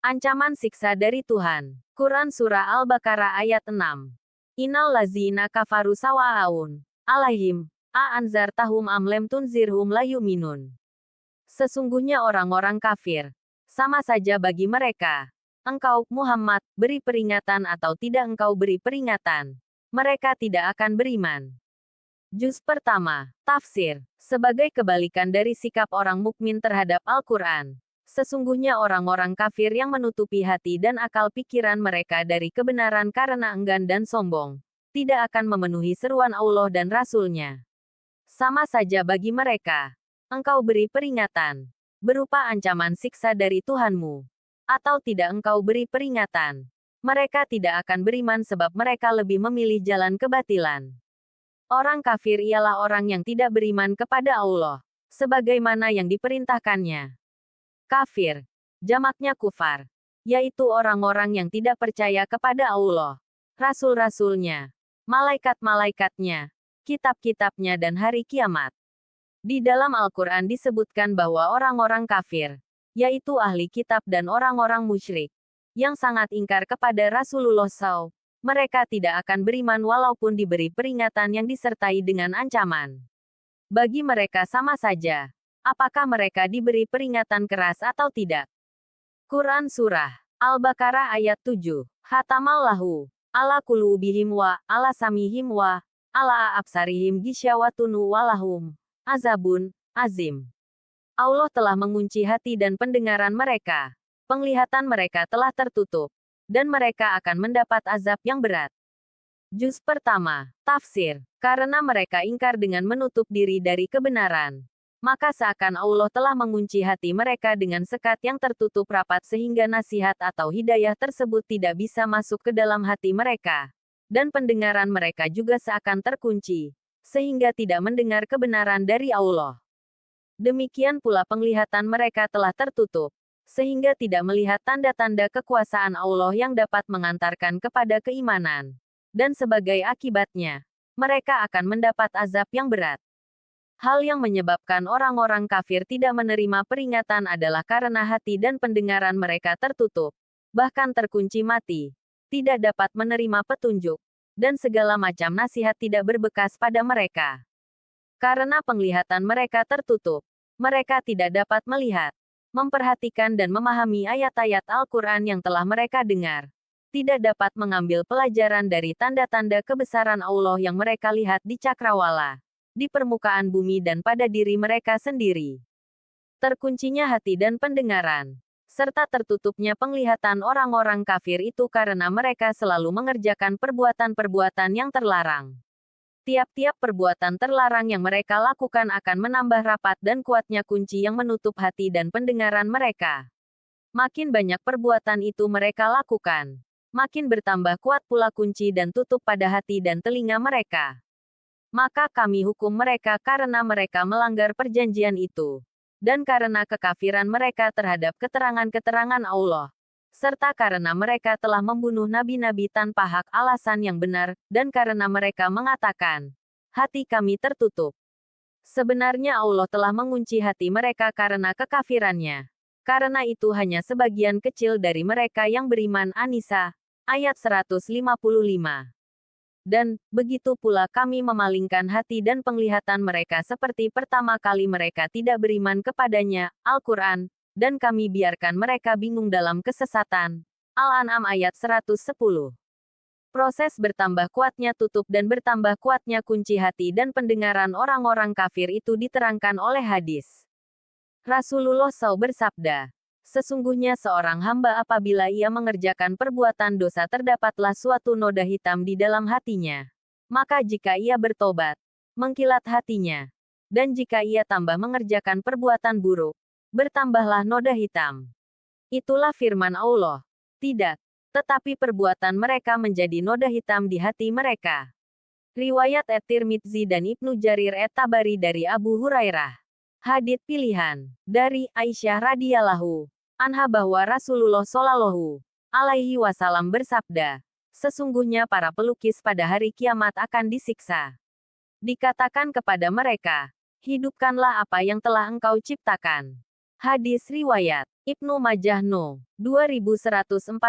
Ancaman siksa dari Tuhan. Quran Surah Al-Baqarah ayat 6. Innal lazina kafaru sawa'aun alaihim anzartahum am lam tunzirhum la yu'minun. Sesungguhnya orang-orang kafir sama saja bagi mereka. Engkau, Muhammad, beri peringatan atau tidak engkau beri peringatan, mereka tidak akan beriman. Juz pertama. Tafsir. Sebagai kebalikan dari sikap orang mukmin terhadap Al-Quran, sesungguhnya orang-orang kafir yang menutupi hati dan akal pikiran mereka dari kebenaran karena enggan dan sombong, tidak akan memenuhi seruan Allah dan Rasul-Nya. Sama saja bagi mereka. Engkau beri peringatan, berupa ancaman siksa dari Tuhanmu. Atau tidak engkau beri peringatan, mereka tidak akan beriman sebab mereka lebih memilih jalan kebatilan. Orang kafir ialah orang yang tidak beriman kepada Allah, sebagaimana yang diperintahkannya. Kafir, jamaknya kufar, yaitu orang-orang yang tidak percaya kepada Allah, Rasul-Rasulnya, malaikat-malaikatnya, kitab-kitabnya dan hari kiamat. Di dalam Al-Quran disebutkan bahwa orang-orang kafir, yaitu ahli kitab dan orang-orang musyrik, yang sangat ingkar kepada Rasulullah SAW, mereka tidak akan beriman walaupun diberi peringatan yang disertai dengan ancaman. Bagi mereka sama saja, apakah mereka diberi peringatan keras atau tidak. Quran Surah Al-Baqarah ayat 7. Hatamallahu ala qulubihim wa ala samihim wa ala absarihim gisyawatunu walahum azabun azim. Allah telah mengunci hati dan pendengaran mereka. Penglihatan mereka telah tertutup, dan mereka akan mendapat azab yang berat. Juz pertama. Tafsir. Karena mereka ingkar dengan menutup diri dari kebenaran, maka seakan Allah telah mengunci hati mereka dengan sekat yang tertutup rapat sehingga nasihat atau hidayah tersebut tidak bisa masuk ke dalam hati mereka. Dan pendengaran mereka juga seakan terkunci, sehingga tidak mendengar kebenaran dari Allah. Demikian pula penglihatan mereka telah tertutup, sehingga tidak melihat tanda-tanda kekuasaan Allah yang dapat mengantarkan kepada keimanan. Dan sebagai akibatnya, mereka akan mendapat azab yang berat. Hal yang menyebabkan orang-orang kafir tidak menerima peringatan adalah karena hati dan pendengaran mereka tertutup, bahkan terkunci mati, tidak dapat menerima petunjuk, dan segala macam nasihat tidak berbekas pada mereka. Karena penglihatan mereka tertutup, mereka tidak dapat melihat, memperhatikan dan memahami ayat-ayat Al-Quran yang telah mereka dengar. Tidak dapat mengambil pelajaran dari tanda-tanda kebesaran Allah yang mereka lihat di cakrawala, di permukaan bumi dan pada diri mereka sendiri. Terkuncinya hati dan pendengaran, serta tertutupnya penglihatan orang-orang kafir itu karena mereka selalu mengerjakan perbuatan-perbuatan yang terlarang. Tiap-tiap perbuatan terlarang yang mereka lakukan akan menambah rapat dan kuatnya kunci yang menutup hati dan pendengaran mereka. Makin banyak perbuatan itu mereka lakukan, makin bertambah kuat pula kunci dan tutup pada hati dan telinga mereka. Maka kami hukum mereka karena mereka melanggar perjanjian itu, dan karena kekafiran mereka terhadap keterangan-keterangan Allah, serta karena mereka telah membunuh nabi-nabi tanpa hak alasan yang benar, dan karena mereka mengatakan, hati kami tertutup. Sebenarnya Allah telah mengunci hati mereka karena kekafirannya. Karena itu hanya sebagian kecil dari mereka yang beriman. An-Nisa, ayat 155. Dan, begitu pula kami memalingkan hati dan penglihatan mereka seperti pertama kali mereka tidak beriman kepadanya, Al-Quran, dan kami biarkan mereka bingung dalam kesesatan. Al-An'am ayat 110. Proses bertambah kuatnya tutup dan bertambah kuatnya kunci hati dan pendengaran orang-orang kafir itu diterangkan oleh hadis. Rasulullah SAW bersabda, sesungguhnya seorang hamba apabila ia mengerjakan perbuatan dosa terdapatlah suatu noda hitam di dalam hatinya. Maka jika ia bertobat, mengkilat hatinya, dan jika ia tambah mengerjakan perbuatan buruk, bertambahlah noda hitam. Itulah firman Allah. Tidak, tetapi perbuatan mereka menjadi noda hitam di hati mereka. Riwayat At-Tirmidzi dan Ibnu Jarir At-Tabari dari Abu Hurairah. Hadits pilihan dari Aisyah radhiyallahu anha bahwa Rasulullah shallallahu alaihi wasallam bersabda, sesungguhnya para pelukis pada hari kiamat akan disiksa. Dikatakan kepada mereka, hidupkanlah apa yang telah engkau ciptakan. Hadis riwayat Ibnu Majah No. 2142.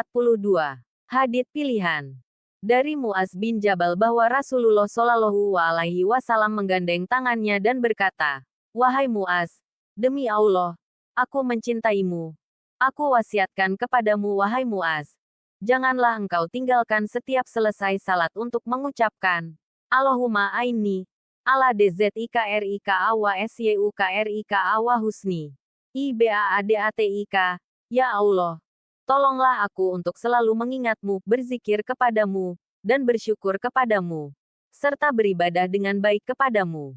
Hadits pilihan dari Muaz bin Jabal bahwa Rasulullah Shallallahu Alaihi Wasallam menggandeng tangannya dan berkata, "Wahai Muaz, demi Allah, aku mencintaimu. Aku wasiatkan kepadamu wahai Muaz, janganlah engkau tinggalkan setiap selesai salat untuk mengucapkan, Allahumma aini, ala dzikra wa syukra wa husni ibadatik, ya Allah, tolonglah aku untuk selalu mengingatmu, berzikir kepadamu, dan bersyukur kepadamu, serta beribadah dengan baik kepadamu."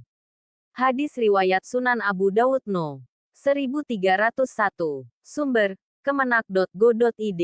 Hadis riwayat Sunan Abu Dawud No. 1301. Sumber, kemenak.go.id